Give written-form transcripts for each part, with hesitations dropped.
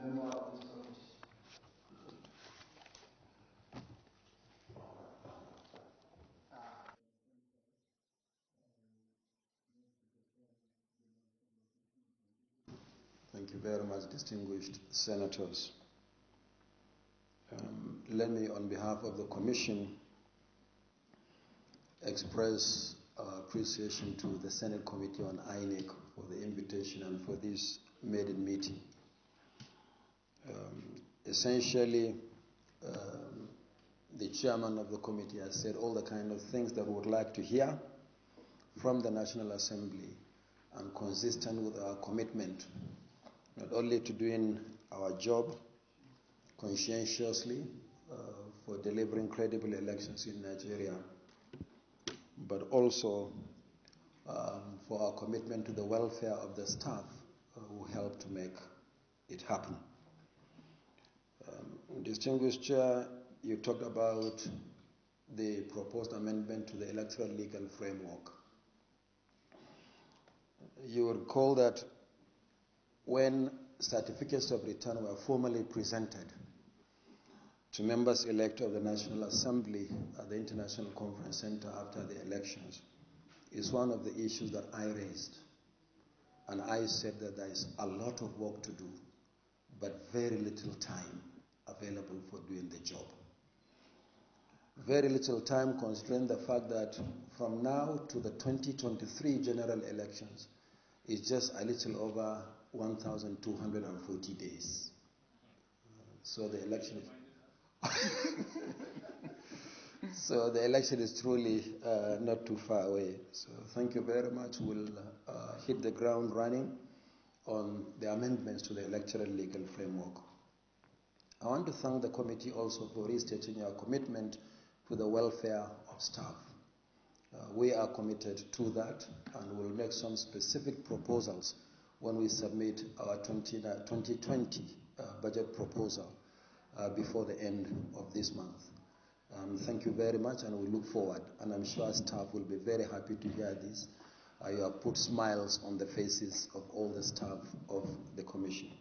member of this committee. Thank you very much, distinguished senators. Let me, on behalf of the Commission, express our appreciation to the Senate Committee on INEC for the invitation and for this maiden meeting. Essentially, the chairman of the committee has said all the kind of things that we would like to hear from the National Assembly, and consistent with our commitment not only to doing our job conscientiously for delivering credible elections in Nigeria, but also for our commitment to the welfare of the staff who help to make it happen. Distinguished Chair, you talked about the proposed amendment to the electoral legal framework. You will recall that when certificates of return were formally presented to members-elect of the National Assembly at the International Conference Center after the elections, is one of the issues that I raised. And I said that there is a lot of work to do, but very little time available for doing the job. Very little time, considering the fact that from now to the 2023 general elections is just a little over 1,240 days. So the election so the election is truly not too far away. So thank you very much. We'll hit the ground running on the amendments to the electoral legal framework. I want to thank the committee also for restating our commitment to the welfare of staff. We are committed to that, and we'll make some specific proposals when we submit our 2020 budget proposal before the end of this month. Thank you very much, and we look forward, and I'm sure staff will be very happy to hear this. You have put smiles on the faces of all the staff of the Commission.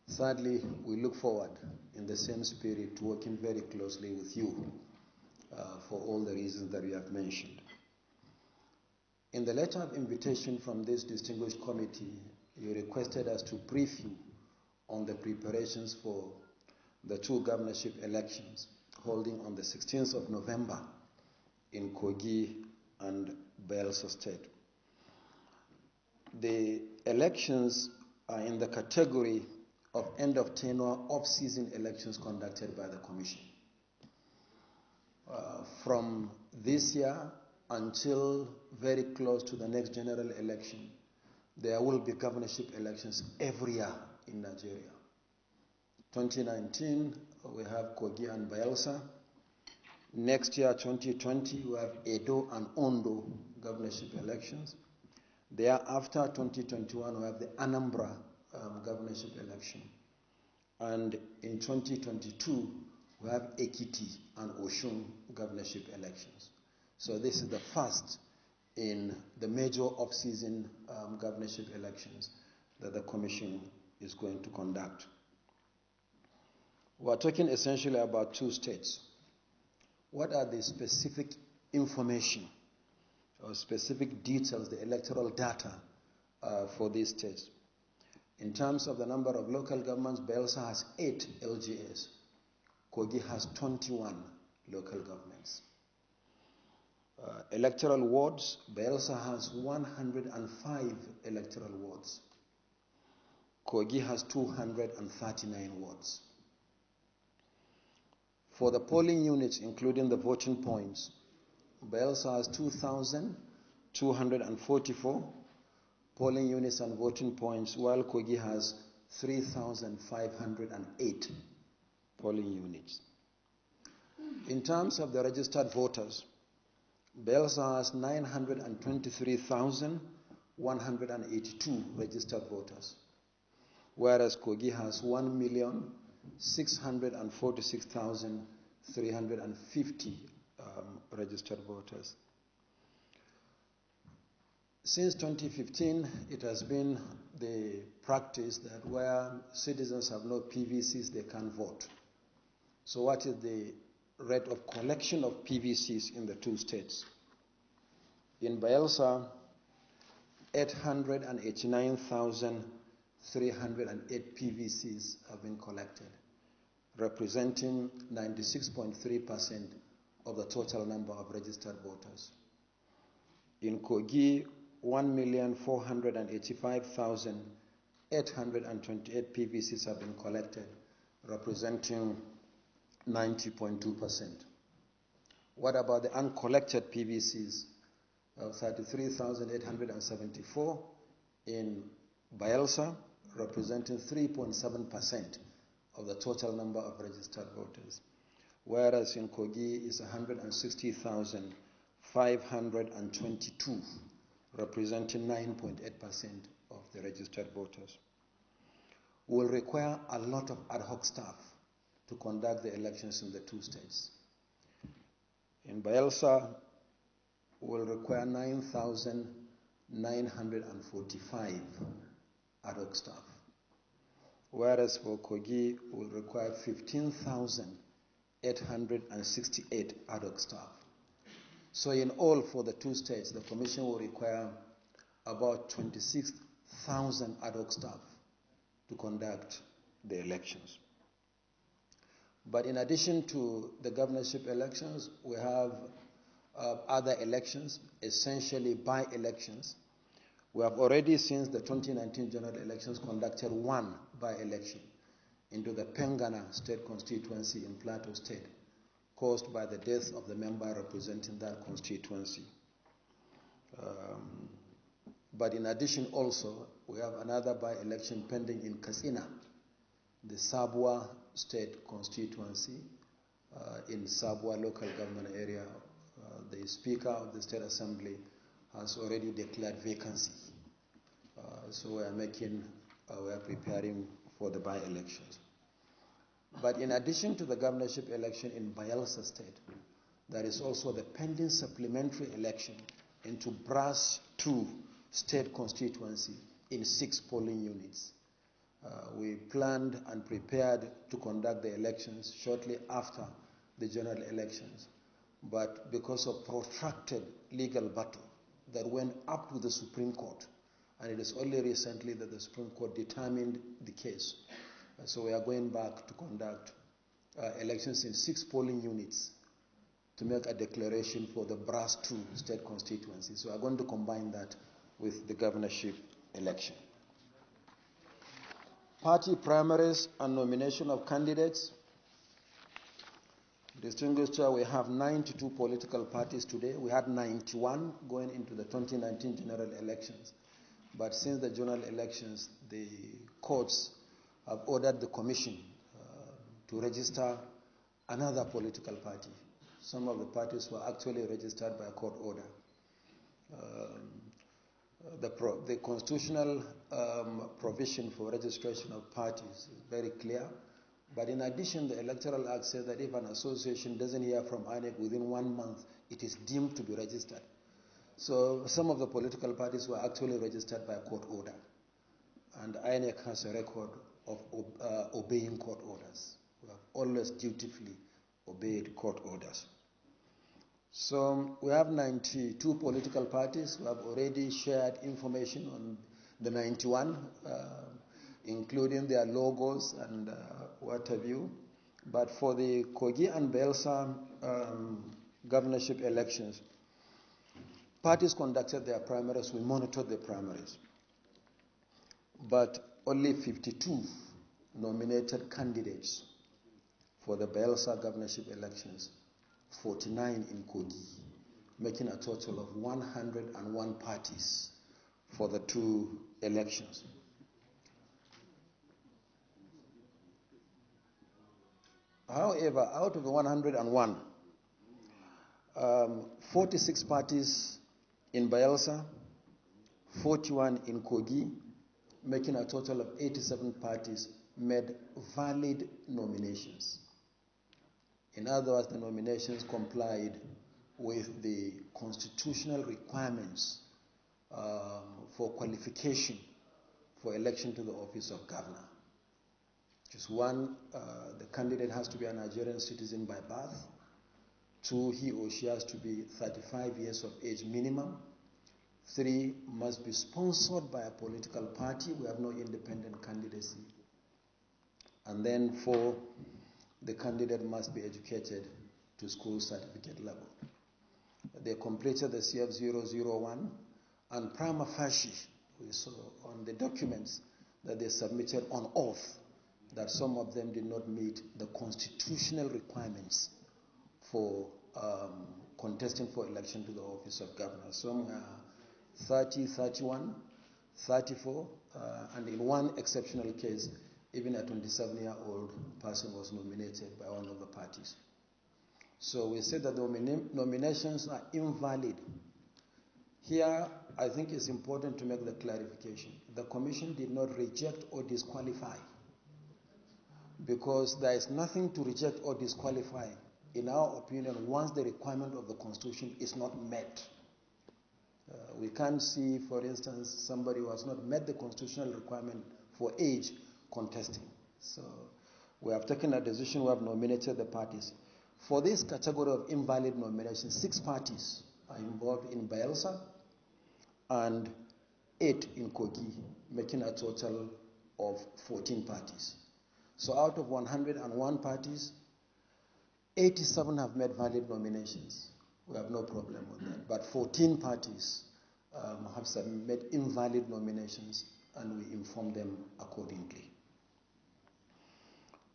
Thirdly, we look forward in the same spirit to working very closely with you for all the reasons that we have mentioned. In the letter of invitation from this distinguished committee, you requested us to brief you on the preparations for the two governorship elections holding on the 16th of November in Kogi and Bayelsa State. The elections are in the category of end of tenure off-season elections conducted by the Commission. From this year until very close to the next general election, there will be governorship elections every year in Nigeria. 2019, we have Kogi and Bayelsa. Next year, 2020, we have Edo and Ondo governorship elections. Thereafter, 2021, we have the Anambra governorship election. And in 2022, we have Ekiti and Oshun governorship elections. So this is the first in the major off-season governorship elections that the Commission is going to conduct. We are talking essentially about two states. What are the specific information or specific details, the electoral data for these states? In terms of the number of local governments, Bayelsa has 8 LGAs. Kogi has 21 local governments. Electoral wards, Bayelsa has 105 electoral wards. Kogi has 239 wards. For the polling units, including the voting points, Bayelsa has 2,244 polling units and voting points, while Kogi has 3,508 polling units. In terms of the registered voters, Bayelsa has 923,182 registered voters, whereas Kogi has 1,646,350 registered voters. Since 2015, it has been the practice that where citizens have no PVCs, they can't vote. So what is the rate of collection of PVCs in the two states? In Bayelsa, 889,308 PVCs have been collected, representing 96.3% of the total number of registered voters. In Kogi, 1,485,828 PVCs have been collected, representing 90.2%. What about the uncollected PVCs? 33,874 in Bayelsa, representing 3.7% of the total number of registered voters, whereas in Kogi is 160,522, representing 9.8% of the registered voters. We will require a lot of ad hoc staff to conduct the elections in the two states. In Bayelsa, we will require 9,945 ad hoc staff, whereas for Kogi, we will require 15,868 ad hoc staff. So in all, for the two states, the Commission will require about 26,000 ad hoc staff to conduct the elections. But in addition to the governorship elections, we have other elections, essentially by-elections. We have already, since the 2019 general elections, conducted one by-election into the Pengana state constituency in Plateau State, caused by the death of the member representing that constituency. But in addition also, we have another by-election pending in Katsina, the Sabwa state constituency in Sabwa local government area. The Speaker of the State Assembly has already declared vacancy. So we are preparing for the by-elections. But in addition to the governorship election in Bayelsa State, there is also the pending supplementary election into Brass 2 state constituency in 6 polling units. We planned and prepared to conduct the elections shortly after the general elections. But because of protracted legal battle that went up to the Supreme Court, and it is only recently that the Supreme Court determined the case. So we are going back to conduct elections in 6 polling units to make a declaration for the Brass 2 state constituency. So we are going to combine that with the governorship election. Party primaries and nomination of candidates. Distinguished Chair, we have 92 political parties today. We had 91 going into the 2019 general elections. But since the general elections, the courts have ordered the Commission to register another political party. Some of the parties were actually registered by court order. The constitutional provision for registration of parties is very clear. But in addition, the Electoral Act says that if an association doesn't hear from INEC within 1 month, it is deemed to be registered. So some of the political parties were actually registered by court order. And INEC has a record of obeying court orders. We have always dutifully obeyed court orders. So we have 92 political parties. We have already shared information on the 91, including their logos and what have you. But for the Kogi and Bayelsa governorship elections, parties conducted their primaries. We monitored the primaries. But only 52 nominated candidates for the Bayelsa governorship elections, 49 in Kogi, making a total of 101 parties for the 2 elections. However, out of the 101, 46 parties in Bayelsa, 41 in Kogi, making a total of 87 parties made valid nominations. In other words, the nominations complied with the constitutional requirements for qualification for election to the office of governor. Just one, the candidate has to be a Nigerian citizen by birth. Two, he or she has to be 35 years of age minimum. Three, must be sponsored by a political party. We have no independent candidacy. And then four, the candidate must be educated to school certificate level. They completed the CF001, and prima facie, we saw on the documents that they submitted on oath that some of them did not meet the constitutional requirements for contesting for election to the office of governor. Some were 30, 31, 34, and in one exceptional case, even a 27-year-old person was nominated by one of the parties. So we said that the nominations are invalid. Here, I think it's important to make the clarification. The Commission did not reject or disqualify, because there is nothing to reject or disqualify, in our opinion, once the requirement of the Constitution is not met. We can't see, for instance, somebody who has not met the constitutional requirement for age contesting. So we have taken a decision, we have nominated the parties. For this category of invalid nominations, 6 parties are involved in Bayelsa and 8 in Kogi, making a total of 14 parties. So out of 101 parties, 87 have made valid nominations. We have no problem with that. But 14 parties have submitted invalid nominations, and we inform them accordingly.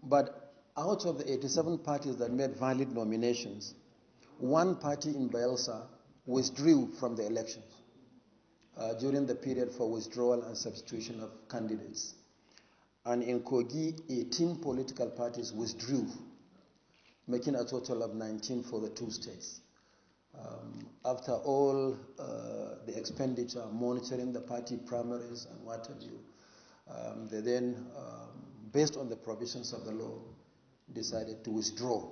But out of the 87 parties that made valid nominations, 1 party in Bayelsa withdrew from the elections during the period for withdrawal and substitution of candidates. And in Kogi, 18 political parties withdrew, making a total of 19 for the 2 states. After all the expenditure, monitoring the party primaries and what have you, they then, based on the provisions of the law, decided to withdraw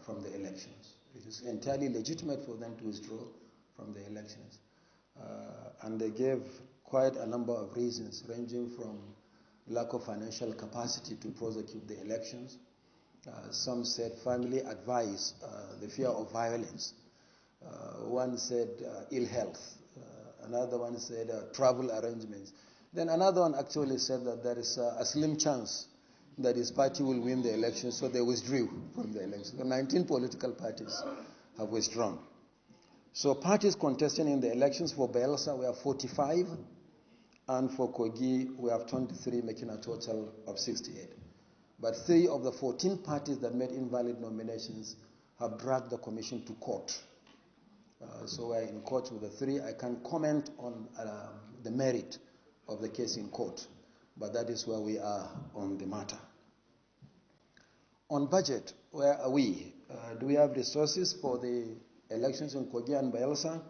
from the elections. It is entirely legitimate for them to withdraw from the elections. And they gave quite a number of reasons, ranging from lack of financial capacity to prosecute the elections. Some said family advice, the fear of violence. One said ill health. Another one said travel arrangements. Then another one actually said that there is a slim chance that his party will win the election, so they withdrew from the election. So 19 political parties have withdrawn. So parties contesting in the elections for Bayelsa, we have 45, and for Kogi, we have 23, making a total of 68. But 3 of the 14 parties that made invalid nominations have dragged the Commission to court. So we're in court with the 3. I can't comment on the merit of the case in court, but that is where we are on the matter. On budget, where are we? Do we have resources for the elections in Kogi and Bayelsa?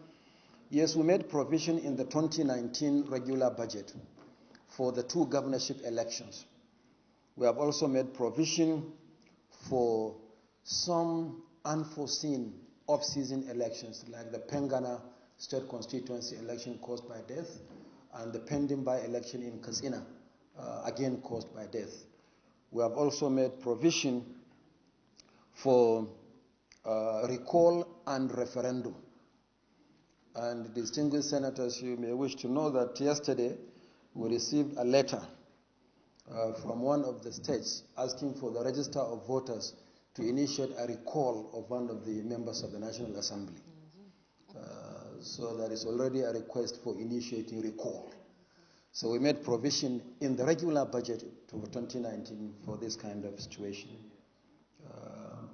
Yes, we made provision in the 2019 regular budget for the 2 governorship elections. We have also made provision for some unforeseen off-season elections, like the Pengana state constituency election caused by death, and the pending by-election in Katsina, again caused by death. We have also made provision for recall and referendum. And distinguished senators, you may wish to know that yesterday we received a letter from one of the states asking for the register of voters to initiate a recall of one of the members of the National Assembly. So there is already a request for initiating recall. So we made provision in the regular budget for 2019 for this kind of situation.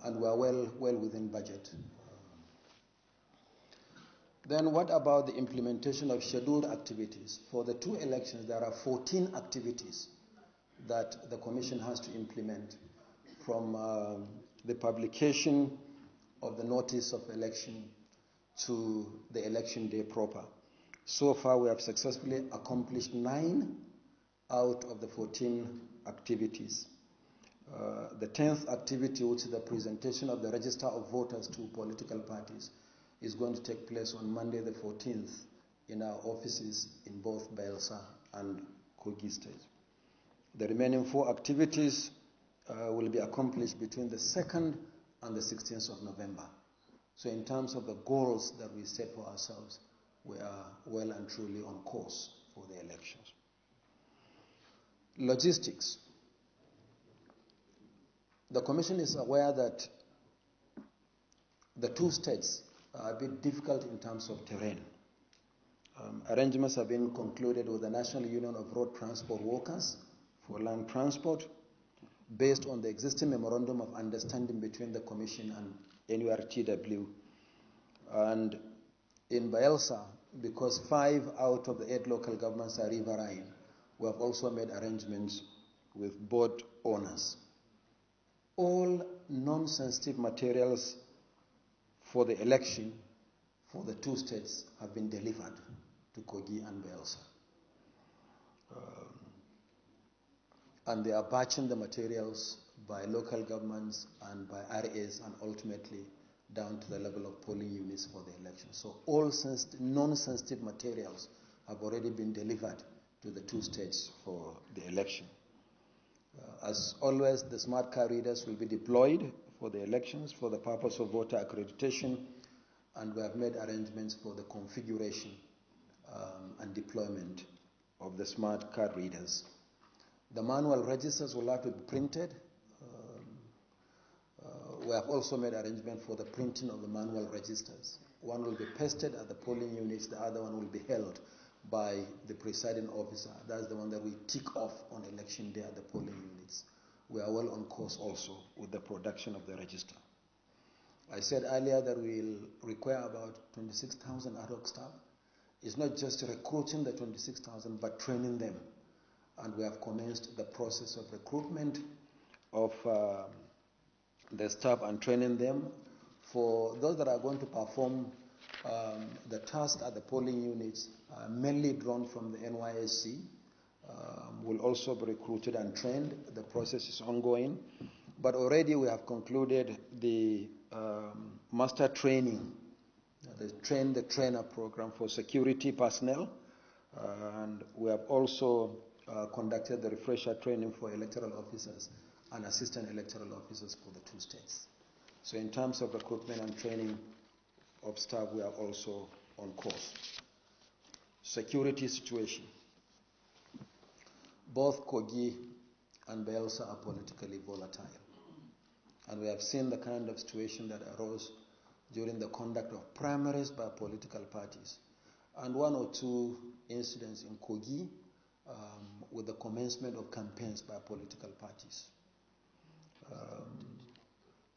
And we are well within budget. Then what about the implementation of scheduled activities? For the 2 elections, there are 14 activities that the Commission has to implement, from the publication of the notice of election to the election day proper. So far, we have successfully accomplished 9 out of the 14 activities. The 10th activity, which is the presentation of the register of voters to political parties, is going to take place on Monday the 14th in our offices in both Bayelsa and Kogi State. The remaining 4 activities will be accomplished between the 2nd and the 16th of November. So in terms of the goals that we set for ourselves, we are well and truly on course for the elections. Logistics. The Commission is aware that the 2 states are a bit difficult in terms of terrain. Arrangements have been concluded with the National Union of Road Transport Workers for land transport based on the existing Memorandum of Understanding between the Commission and NURTW. And in Bayelsa, because 5 out of the 8 local governments are riverine, we have also made arrangements with boat owners. All non-sensitive materials for the election for the 2 states have been delivered to Kogi and Bayelsa. And they are batching the materials by local governments and by RAs and ultimately down to the level of polling units for the election. So all non-sensitive materials have already been delivered to the 2 states for the election. As always, the smart card readers will be deployed for the elections for the purpose of voter accreditation, and we have made arrangements for the configuration and deployment of the smart card readers. The manual registers will have to be printed. We have also made arrangement for the printing of the manual registers. One will be pasted at the polling units, the other one will be held by the presiding officer. That's the one that we tick off on election day at the polling units. We are well on course also with the production of the register. I said earlier that we'll require about 26,000 ad hoc staff. It's not just recruiting the 26,000, but training them. And we have commenced the process of recruitment of the staff and training them. For those that are going to perform the task at the polling units, mainly drawn from the NYSC, will also be recruited and trained. The process is ongoing. But already we have concluded the master training, the train the trainer program for security personnel. And we have also conducted the refresher training for electoral officers and assistant electoral officers for the 2 states. So in terms of recruitment and training of staff, we are also on course. Security situation. Both Kogi and Bayelsa are politically volatile. And we have seen the kind of situation that arose during the conduct of primaries by political parties. And 1 or 2 incidents in Kogi with the commencement of campaigns by political parties.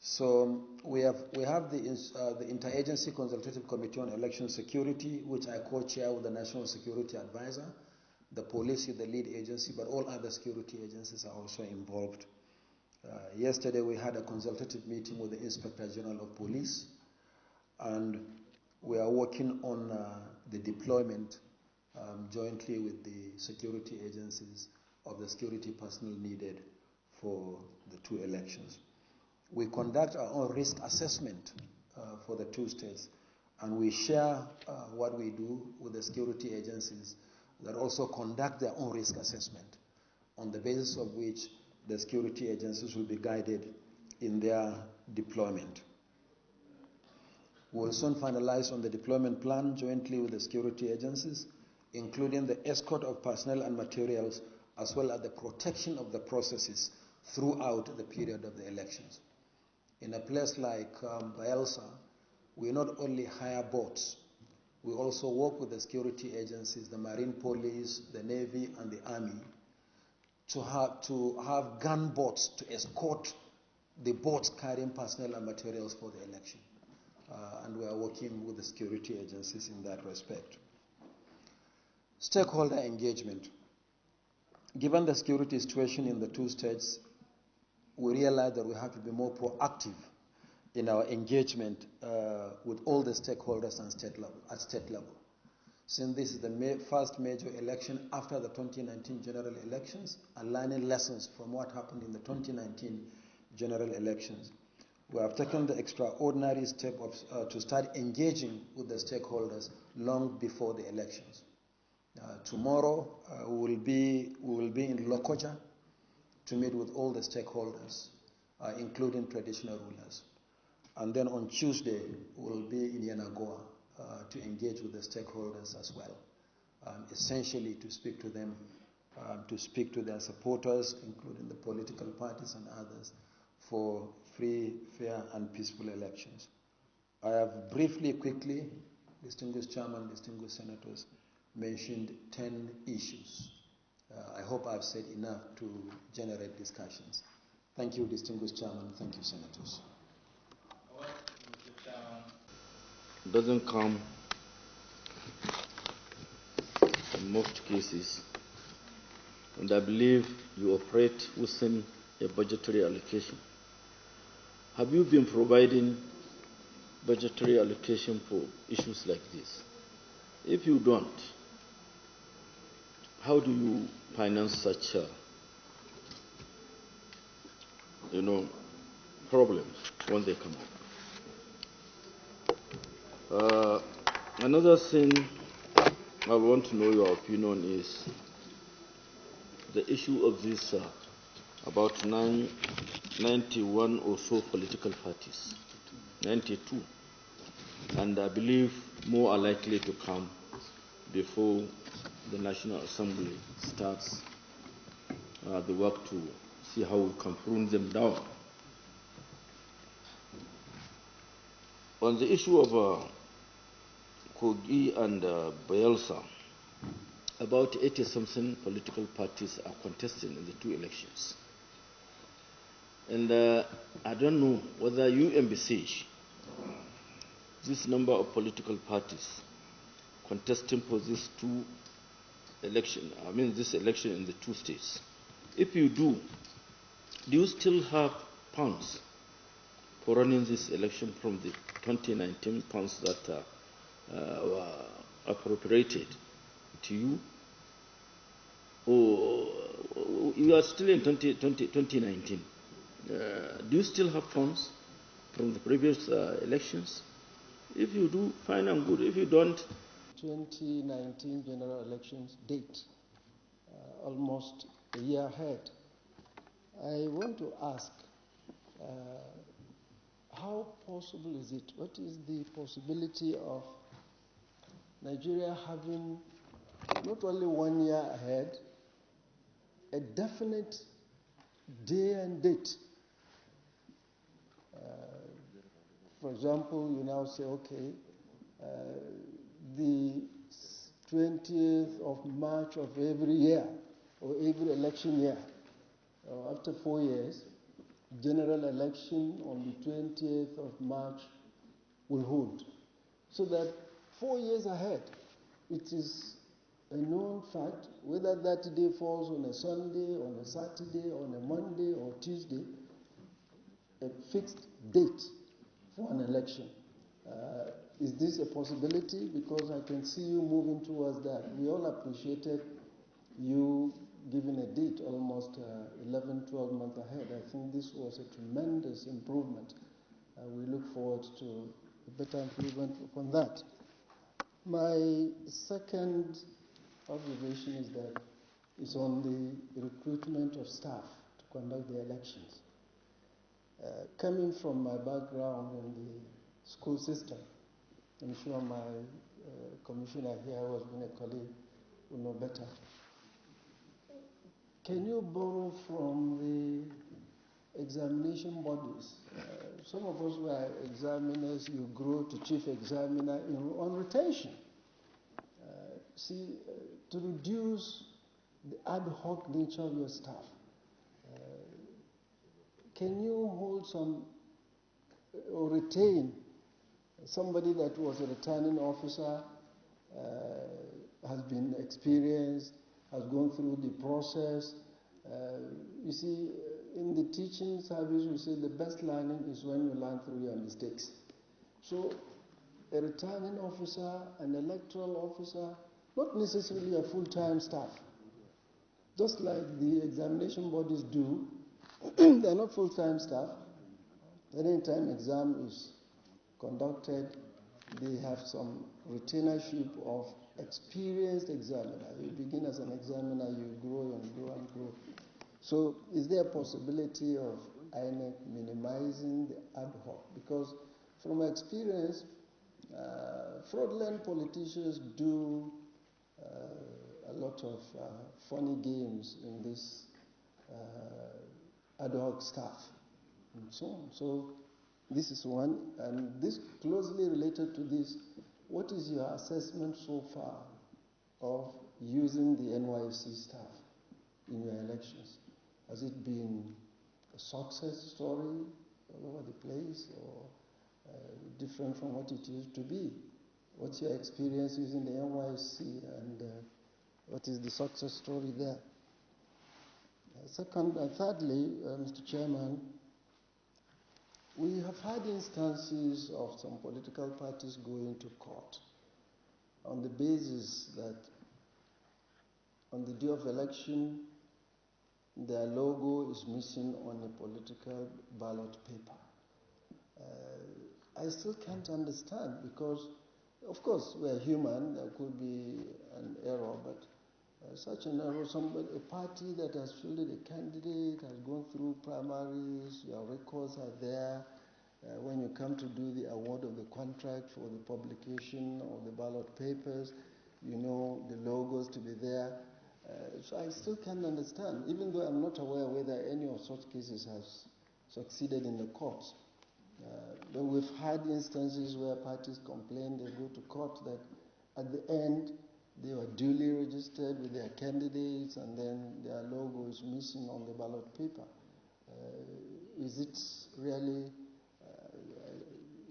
So we have the Interagency Consultative Committee on Election Security, which I co-chair with the National Security Advisor. The police is the lead agency, but all other security agencies are also involved. Yesterday we had a consultative meeting with the Inspector General of Police, and we are working on the deployment jointly with the security agencies of the security personnel needed for the 2 elections. We conduct our own risk assessment for the 2 states, and we share what we do with the security agencies that also conduct their own risk assessment, on the basis of which the security agencies will be guided in their deployment. We will soon finalize on the deployment plan jointly with the security agencies, including the escort of personnel and materials, as well as the protection of the processes throughout the period of the elections. In a place like Bayelsa, we not only hire boats, we also work with the security agencies, the Marine Police, the Navy, and the Army, to have gunboats to escort the boats carrying personnel and materials for the election. And we are working with the security agencies in that respect. Stakeholder engagement. Given the security situation in the 2 states, we realize that we have to be more proactive in our engagement with all the stakeholders at state level. Since this is the first major election after the 2019 general elections, and learning lessons from what happened in the 2019 general elections, we have taken the extraordinary step to start engaging with the stakeholders long before the elections. Tomorrow we will be in Lokoja to meet with all the stakeholders, including traditional rulers. And then on Tuesday, we'll be in Yenagoa to engage with the stakeholders as well, essentially to speak to them, to speak to their supporters, including the political parties and others, for free, fair, and peaceful elections. I have briefly, quickly, distinguished chairman, distinguished senators, mentioned 10 issues. I hope I've said enough to generate discussions. Thank you, distinguished chairman. Thank you, senators. Doesn't come in most cases, and I believe you operate within a budgetary allocation. Have you been providing budgetary allocation for issues like this? If you don't, how do you finance such problems when they come up? Another thing I want to know your opinion is the issue of this about 91 or so political parties, 92, and I believe more are likely to come before the National Assembly starts the work to see how we can prune them down. On the issue of Kogi and Bayelsa, about 80-something political parties are contesting in the two elections. And I don't know whether you envisage this number of political parties contesting for these two elections, this election in the two states. If you do you still have funds for running this election from the 2019 funds that were appropriated to you? Or you are still in 2019? Do you still have funds from the previous elections? If you do, fine and good. If you don't, 2019 general elections date, almost a year ahead. I want to ask, how possible is it? What is the possibility of Nigeria having not only 1 year ahead, a definite day and date? For example, you now say, okay, the 20th of March of every year, or every election year, after 4 years, general election on the 20th of March will hold. So that 4 years ahead, it is a known fact, whether that day falls on a Sunday, on a Saturday, on a Monday or Tuesday, a fixed date for an election. Is this a possibility? Because I can see you moving towards that. We all appreciated you giving a date almost 11, 12 months ahead. I think this was a tremendous improvement. We look forward to a better improvement upon that. My second observation is that it's on the recruitment of staff to conduct the elections. Coming from my background in the school system, I'm sure my commissioner here who has been a colleague will know better. Can you borrow from the examination bodies? Some of us were examiners, you grow to chief examiner on rotation. To reduce the ad hoc nature of your staff, can you hold some or retain somebody that was a returning officer, has been experienced, has gone through the process? You see, in the teaching service, we say the best learning is when you learn through your mistakes. So a returning officer, an electoral officer, not necessarily a full-time staff. Just like the examination bodies do, they're not full-time staff. Anytime exam is conducted, they have some retainership of experienced examiner. You begin as an examiner, you grow and grow and grow. So is there a possibility of INEC minimizing the ad hoc? Because from my experience, fraudulent politicians do a lot of funny games in this ad hoc stuff and so on. So this is one, and this closely related to this. What is your assessment so far of using the NYC staff in your elections? Has it been a success story all over the place, or different from what it used to be? What's your experience using the NYC, and what is the success story there? Thirdly, Mr. Chairman, we have had instances of some political parties going to court on the basis that on the day of election, their logo is missing on a political ballot paper. I still can't understand, because, of course, we're human. There could be an error, but such an error, a party that has fielded a candidate, has gone through primaries, your records are there. When you come to do the award of the contract for the publication of the ballot papers, you know the logos to be there. So I still can't understand, even though I'm not aware whether any of such cases has succeeded in the courts. But we've had instances where parties complain, they go to court, that at the end they were duly registered with their candidates, and then their logo is missing on the ballot paper. Is it really,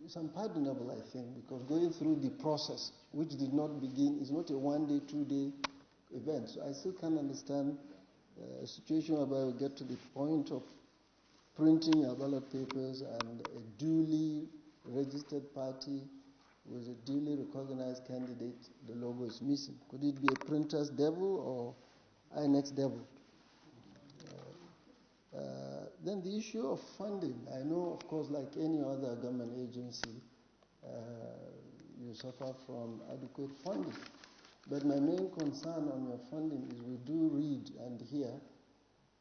it's unpardonable, I think, because going through the process, which did not begin, is not a one-day, two-day event. So I still can't understand a situation whereby we get to the point of printing our ballot papers and a duly registered party with a duly recognized candidate, the logo is missing. Could it be a printer's devil or INEC's devil? Then the issue of funding. I know, of course, like any other government agency, you suffer from adequate funding. But my main concern on your funding is we do read and hear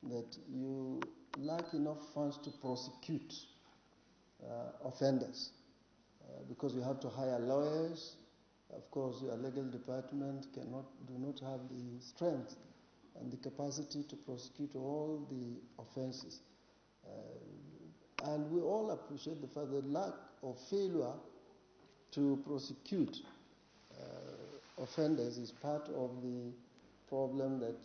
that you lack enough funds to prosecute offenders because you have to hire lawyers. Of course, your legal department do not have the strength and the capacity to prosecute all the offenses. And we all appreciate the fact that lack or failure to prosecute offenders is part of the problem that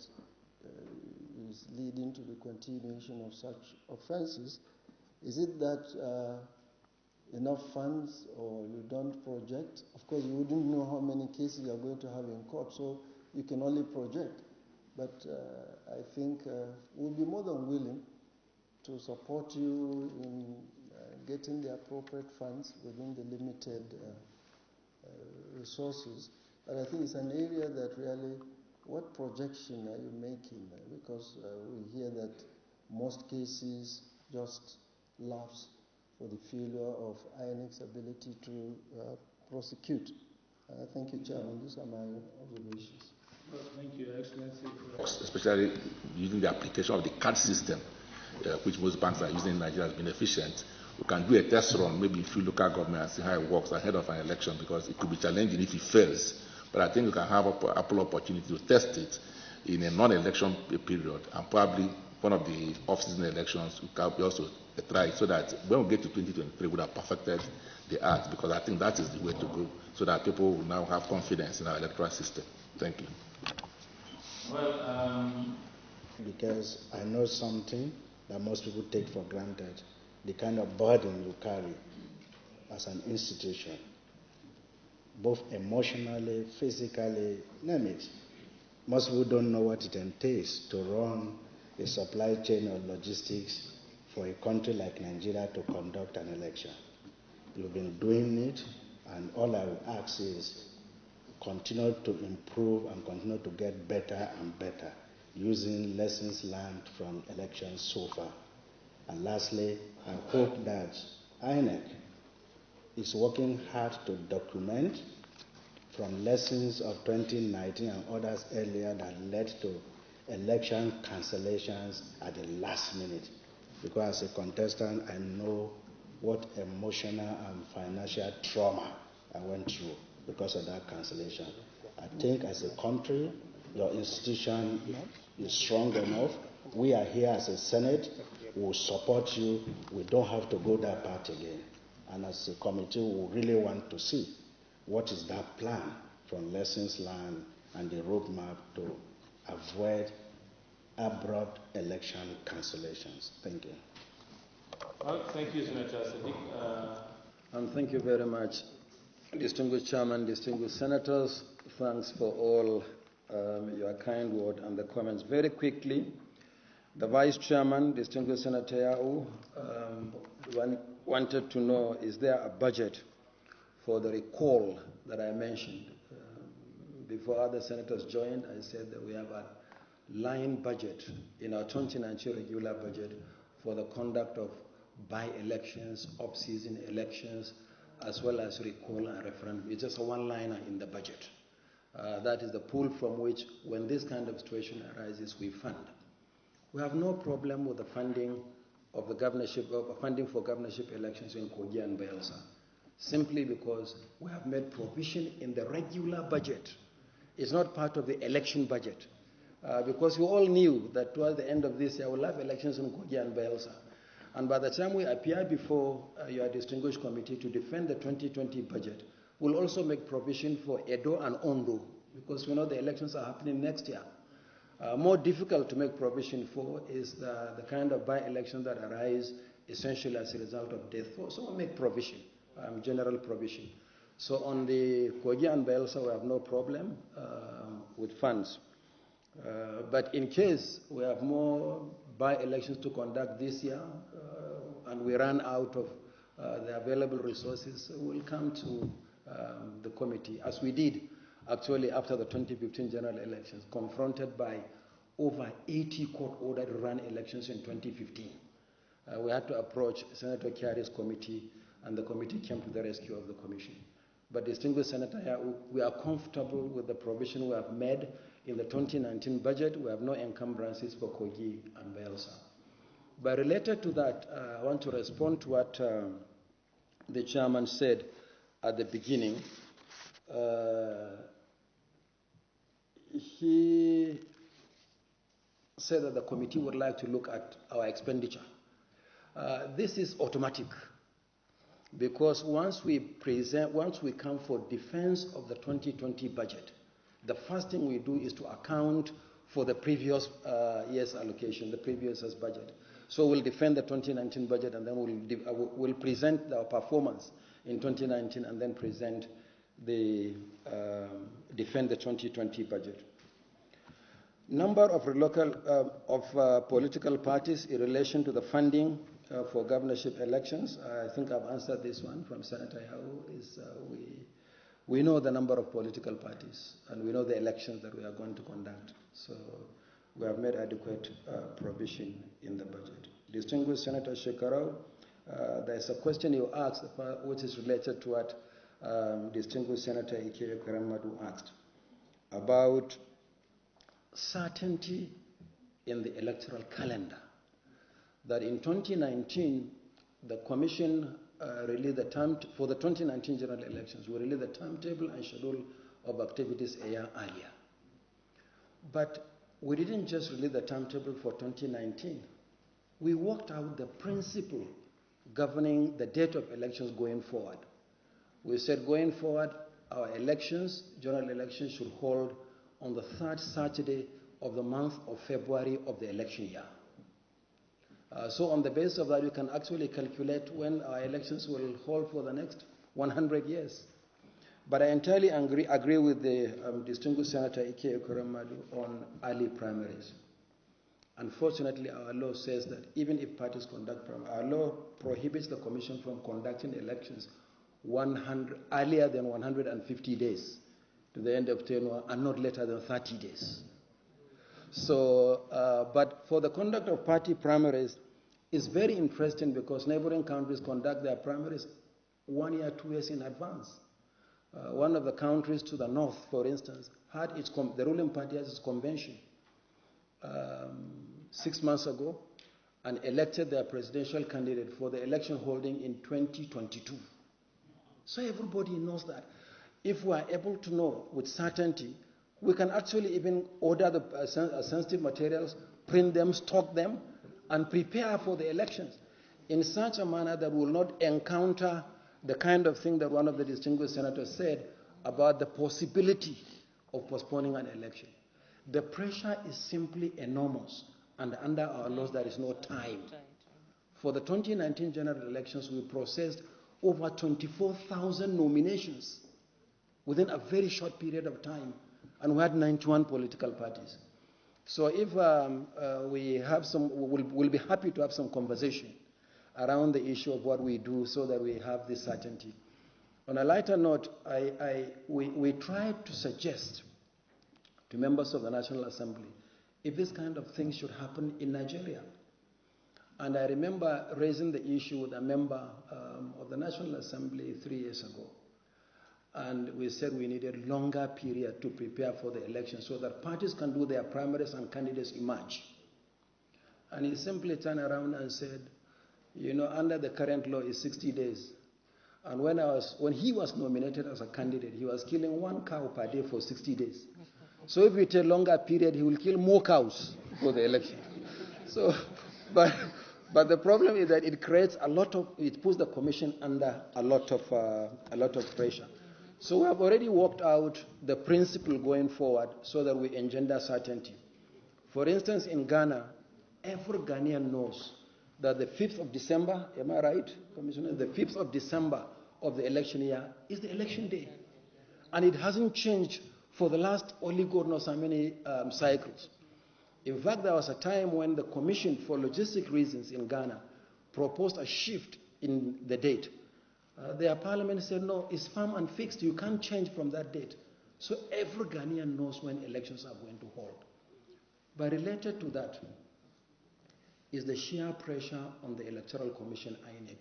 is leading to the continuation of such offenses. Is it that enough funds, or you don't project? Of course, you wouldn't know how many cases you are going to have in court, so you can only project. But I think we'll be more than willing to support you in getting the appropriate funds within the limited resources. But I think it's an area that really, what projection are you making? Because we hear that most cases just lapse for the failure of INEC's ability to prosecute. Thank you, Chairman. These are my observations. Well, thank you, Excellency. Especially using the application of the card system, which most banks are using in Nigeria, has been efficient. We can do a test run, maybe in a few local governments, and see how it works ahead of an election, because it could be challenging if it fails. But I think we can have ample opportunity to test it in a non-election period, and probably one of the off-season elections we can also try it, so that when we get to 2023, we would have perfected the art, because I think that is the way to go, so that people will now have confidence in our electoral system. Thank you. Well, because I know something that most people take for granted, the kind of burden you carry as an institution, both emotionally, physically, name it. Most people don't know what it entails to run a supply chain of logistics for a country like Nigeria to conduct an election. You've been doing it, and all I would ask is continue to improve and continue to get better and better, using lessons learned from elections so far. And lastly, I hope that INEC is working hard to document from lessons of 2019 and others earlier that led to election cancellations at the last minute. Because as a contestant, I know what emotional and financial trauma I went through because of that cancellation. I think as a country, your institution is strong enough. We are here as a Senate. We will support you. We don't have to go that path again. And as a committee, we really want to see what is that plan from lessons learned and the roadmap to avoid abrupt election cancellations. Thank you. Well, thank you, Senator Sadiq. And thank you very much, distinguished chairman, distinguished senators. Thanks for all your kind word and the comments. Very quickly, the vice chairman, distinguished Senator Yau, wanted to know, is there a budget for the recall that I mentioned? Before other senators joined, I said that we have a line budget in our 2019 regular budget for the conduct of by-elections, off-season elections, as well as recall and referendum. It's just a one-liner in the budget. That is the pool from which, when this kind of situation arises, we fund. We have no problem with the funding of the governorship, funding for governorship elections in Kogi and Bayelsa, simply because we have made provision in the regular budget. It's not part of the election budget, because we all knew that towards the end of this year we'll have elections in Kogi and Bayelsa. And by the time we appear before your distinguished committee to defend the 2020 budget, we'll also make provision for Edo and Ondo, because we know the elections are happening next year. More difficult to make provision for is the kind of by-elections that arise essentially as a result of death. So we'll make provision, general provision. So on the Kogi and Bayelsa, we have no problem with funds. But in case we have more by-elections to conduct this year and we run out of the available resources, we'll come to the committee, as we did actually after the 2015 general elections, confronted by over 80 court-ordered run elections in 2015. We had to approach Senator Kiari's committee, and the committee came to the rescue of the commission. But distinguished Senator, we are comfortable with the provision we have made in the 2019 budget. We have no encumbrances for Kogi and Bayelsa. But related to that, I want to respond to what the chairman said at the beginning. He said that the committee would like to look at our expenditure. This is automatic, because once we come for defense of the 2020 budget, the first thing we do is to account for the previous year's allocation, the previous year's budget. So we'll defend the 2019 budget, and then we'll present our performance in 2019, and then present the defend the 2020 budget. Number of political parties in relation to the funding for governorship elections. I think I've answered this one from Senator Yau. We know the number of political parties, and we know the elections that we are going to conduct. So we have made adequate provision in the budget. Distinguished Senator Shekarau, there's a question you asked which is related to what distinguished Senator Ike Karamadu asked about certainty in the electoral calendar. That in 2019, the Commission released the time for the 2019 general elections. We released the timetable and schedule of activities a year earlier. But we didn't just release the timetable for 2019. We worked out the principle governing the date of elections going forward. We said going forward, our elections, general elections, should hold on the third Saturday of the month of February of the election year. So on the basis of that, you can actually calculate when our elections will hold for the next 100 years. But I entirely agree with the distinguished Senator Ike Ekoramadu on early primaries. Unfortunately, our law says that even if parties conduct primaries, our law prohibits the Commission from conducting elections earlier than 150 days to the end of tenure and not later than 30 days. So, but for the conduct of party primaries, it's very interesting because neighboring countries conduct their primaries 1 year, 2 years in advance. One of the countries to the north, for instance, had the ruling party has its convention 6 months ago and elected their presidential candidate for the election holding in 2022. So everybody knows that. If we are able to know with certainty, we can actually even order the sensitive materials, print them, stock them, and prepare for the elections in such a manner that we will not encounter the kind of thing that one of the distinguished senators said about the possibility of postponing an election. The pressure is simply enormous, and under our laws there is no time. For the 2019 general elections, we processed over 24,000 nominations within a very short period of time, and we had 91 political parties. So if we have we'll be happy to have some conversation around the issue of what we do so that we have this certainty. On a lighter note, we tried to suggest to members of the National Assembly if this kind of thing should happen in Nigeria. And I remember raising the issue with a member of the National Assembly 3 years ago. And we said we needed a longer period to prepare for the election so that parties can do their primaries and candidates emerge. And he simply turned around and said, you know, under the current law is 60 days. And when he was nominated as a candidate, he was killing 1 cow per day for 60 days. So if we take a longer period, he will kill more cows for the election. So, but the problem is that it creates it puts the commission under a lot of pressure. So we have already worked out the principle going forward so that we engender certainty. For instance, in Ghana, every Ghanaian knows that the 5th of December, am I right, Commissioner? The 5th of December of the election year is the election day. And it hasn't changed for the last only God knows how many cycles. In fact, there was a time when the Commission, for logistic reasons in Ghana, proposed a shift in the date. Their parliament said, no, it's firm and fixed. You can't change from that date. So every Ghanaian knows when elections are going to hold. But related to that is the sheer pressure on the Electoral Commission, INEC,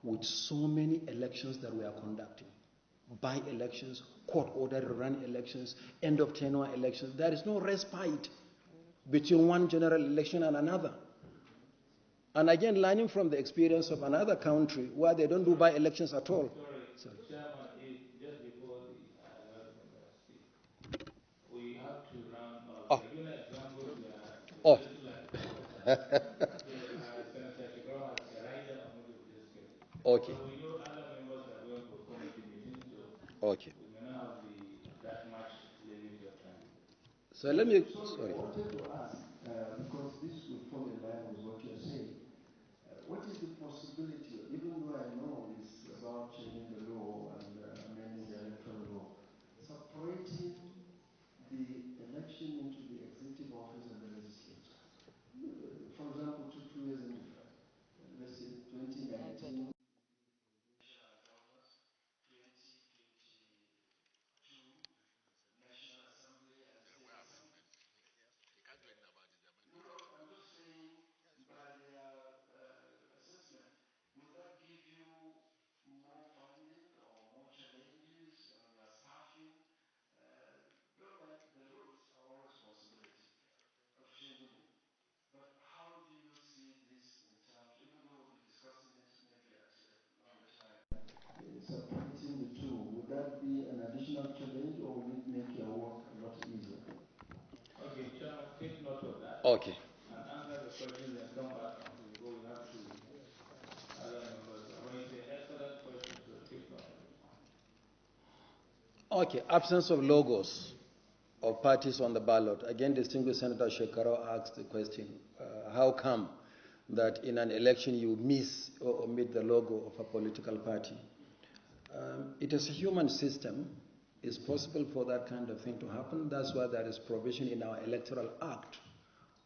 with so many elections that we are conducting. By-elections, court-ordered run elections, end-of-tenure elections. There is no respite between one general election and another. And again, learning from the experience of another country where they don't do by-elections at all. Sorry. Chairman, just before the last member speak, we have to round up. Given examples, we are a little like Senator Shigro has a rider on which we discuss. Okay. But we know other members are going for committee meetings, so okay. we may not have that much leisure time. So let me. Sorry. I wanted to ask, because this will fall in line with what you're saying. What is the possibility, even though I know it's about changing the law and amending the electoral law, separating the election into the executive office and the legislature? For example, two years in different. Let's say 2019. Separating the two, would that be an additional challenge or will it make your work a lot easier? Okay, Chairman, take note of that. Okay. And answer the questions and come back until we go. We have to other members. But it's an excellent question, so take note of it. Okay, absence of logos of parties on the ballot. Again, distinguished Senator Shekaro asked the question, how come that in an election you miss or omit the logo of a political party? It is a human system. It's possible for that kind of thing to happen. That's why there is provision in our Electoral Act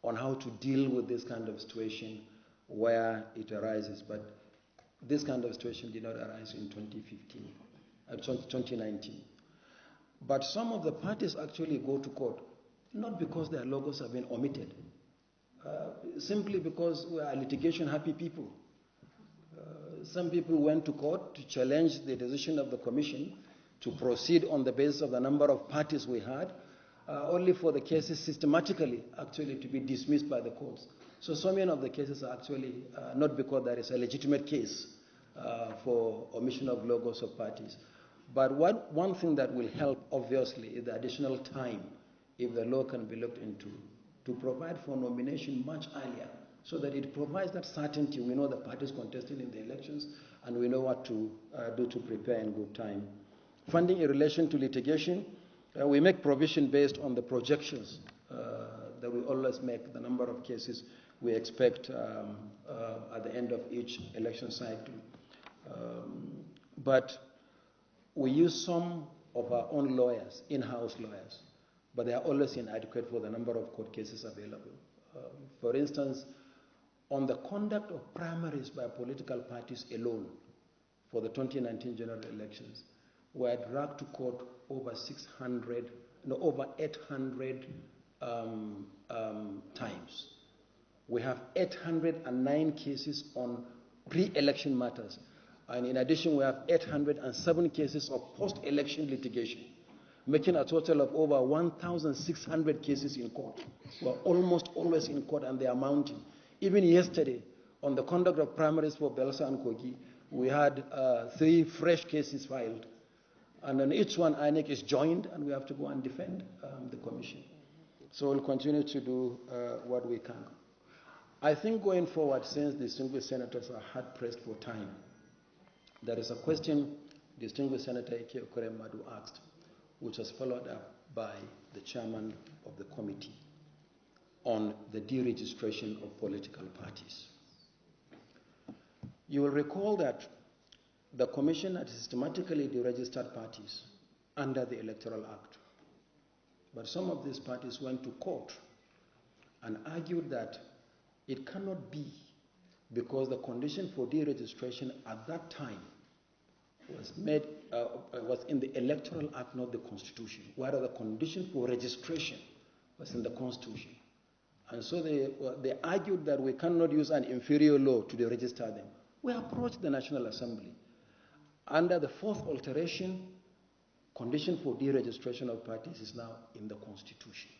on how to deal with this kind of situation where it arises. But this kind of situation did not arise in 2019. But some of the parties actually go to court, not because their logos have been omitted, simply because we are litigation-happy people. Some people went to court to challenge the decision of the commission to proceed on the basis of the number of parties we had, only for the cases systematically actually to be dismissed by the courts. So many of the cases are actually not because there is a legitimate case for omission of logos of parties. But one thing that will help, obviously, is the additional time, if the law can be looked into, to provide for nomination much earlier, so that it provides that certainty. We know the parties contesting in the elections, and we know what to do to prepare in good time. Funding in relation to litigation, we make provision based on the projections that we always make, the number of cases we expect at the end of each election cycle. But we use some of our own lawyers, in-house lawyers, but they are always inadequate for the number of court cases available. For instance, on the conduct of primaries by political parties alone for the 2019 general elections, we are dragged to court over 800 times. We have 809 cases on pre-election matters. And in addition, we have 807 cases of post-election litigation, making a total of over 1,600 cases in court. We're almost always in court, and they are mounting. Even yesterday, on the conduct of primaries for Bayelsa and Kogi, we had 3 fresh cases filed. And on each one, INEC is joined, and we have to go and defend the commission. So we'll continue to do what we can. I think going forward, since distinguished senators are hard-pressed for time, there is a question distinguished Senator Ike Okoremadu asked, which was followed up by the chairman of the committee, on the deregistration of political parties. You will recall that the Commission had systematically deregistered parties under the Electoral Act. But some of these parties went to court and argued that it cannot be, because the condition for deregistration at that time was in the Electoral Act, not the Constitution, whereas the condition for registration was in the Constitution. And so they argued that we cannot use an inferior law to deregister them. We approached the National Assembly. Under the 4th alteration, condition for deregistration of parties is now in the Constitution.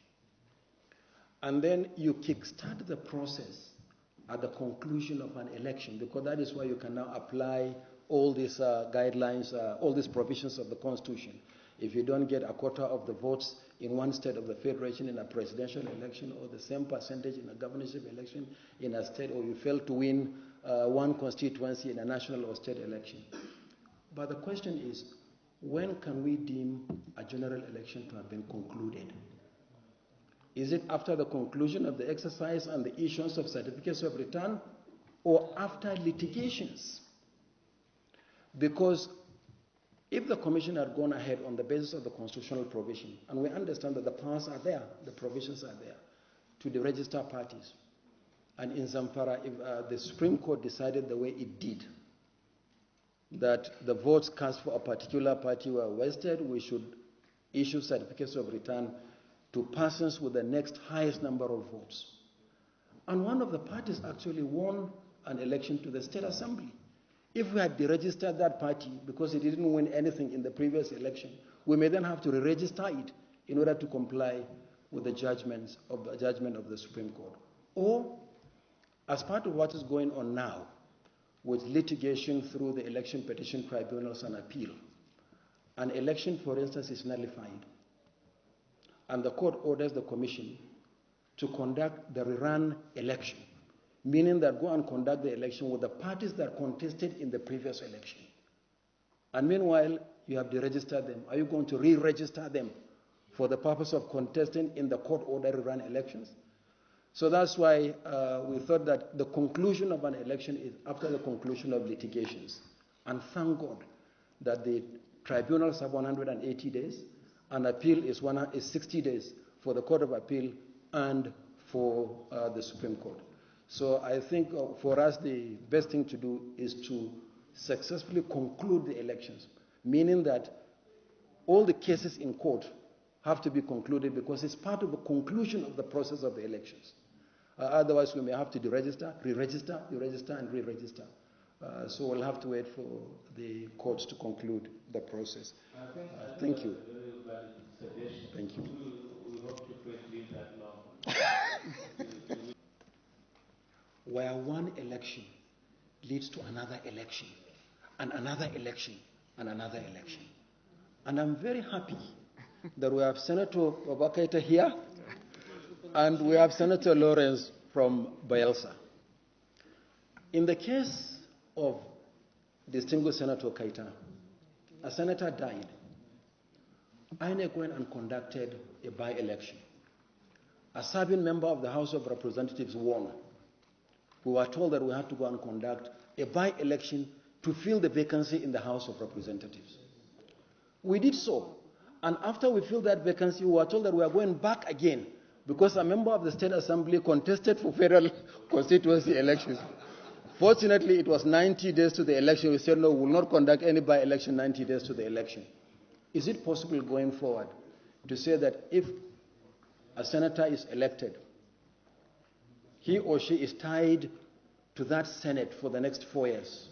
And then you kickstart the process at the conclusion of an election, because that is why you can now apply all these guidelines, all these provisions of the Constitution. If you don't get a quarter of the votes in one state of the federation in a presidential election, or the same percentage in a governorship election in a state, or you fail to win one constituency in a national or state election. But the question is, when can we deem a general election to have been concluded? Is it after the conclusion of the exercise and the issuance of certificates of return, or after litigations? Because if the Commission had gone ahead on the basis of the constitutional provision, and we understand that the powers are there, the provisions are there, to deregister parties, and in Zamfara, if the Supreme Court decided the way it did, that the votes cast for a particular party were wasted, we should issue certificates of return to persons with the next highest number of votes. And one of the parties actually won an election to the State Assembly. If we had deregistered that party because it didn't win anything in the previous election, we may then have to re-register it in order to comply with the judgment of the Supreme Court. Or, as part of what is going on now, with litigation through the election petition tribunals and appeal, an election, for instance, is nullified, and the court orders the Commission to conduct the rerun election, meaning that go and conduct the election with the parties that contested in the previous election. And meanwhile, you have deregistered them. Are you going to re-register them for the purpose of contesting in the court-ordered rerun elections? So that's why we thought that the conclusion of an election is after the conclusion of litigations. And thank God that the tribunals have 180 days, and appeal is 60 days for the Court of Appeal and for the Supreme Court. So I think for us the best thing to do is to successfully conclude the elections, meaning that all the cases in court have to be concluded, because it's part of the conclusion of the process of the elections. Otherwise, we may have to deregister, re-register, deregister, and re-register. So we'll have to wait for the courts to conclude the process. Thank you. Thank you. We hope to live that long. Where one election leads to another election, and another election, and another election. And I'm very happy that we have Senator Obakaita here, and we have Senator Lawrence from Bayelsa. In the case of distinguished Senator Kaita, a senator died. INEC went and conducted a by-election. A serving member of the House of Representatives won. We were told that we had to go and conduct a by-election to fill the vacancy in the House of Representatives. We did so. And after we filled that vacancy, we were told that we are going back again because a member of the State Assembly contested for federal constituency elections. Fortunately, it was 90 days to the election. We said, no, we will not conduct any by-election 90 days to the election. Is it possible going forward to say that if a senator is elected, he or she is tied to that Senate for the next 4 years?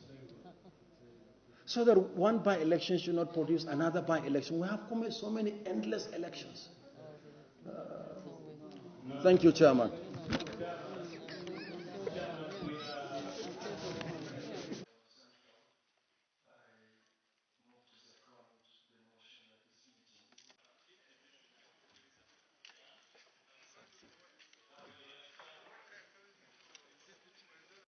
So that one by-election should not produce another by-election. We have so many endless elections. Thank you, Chairman.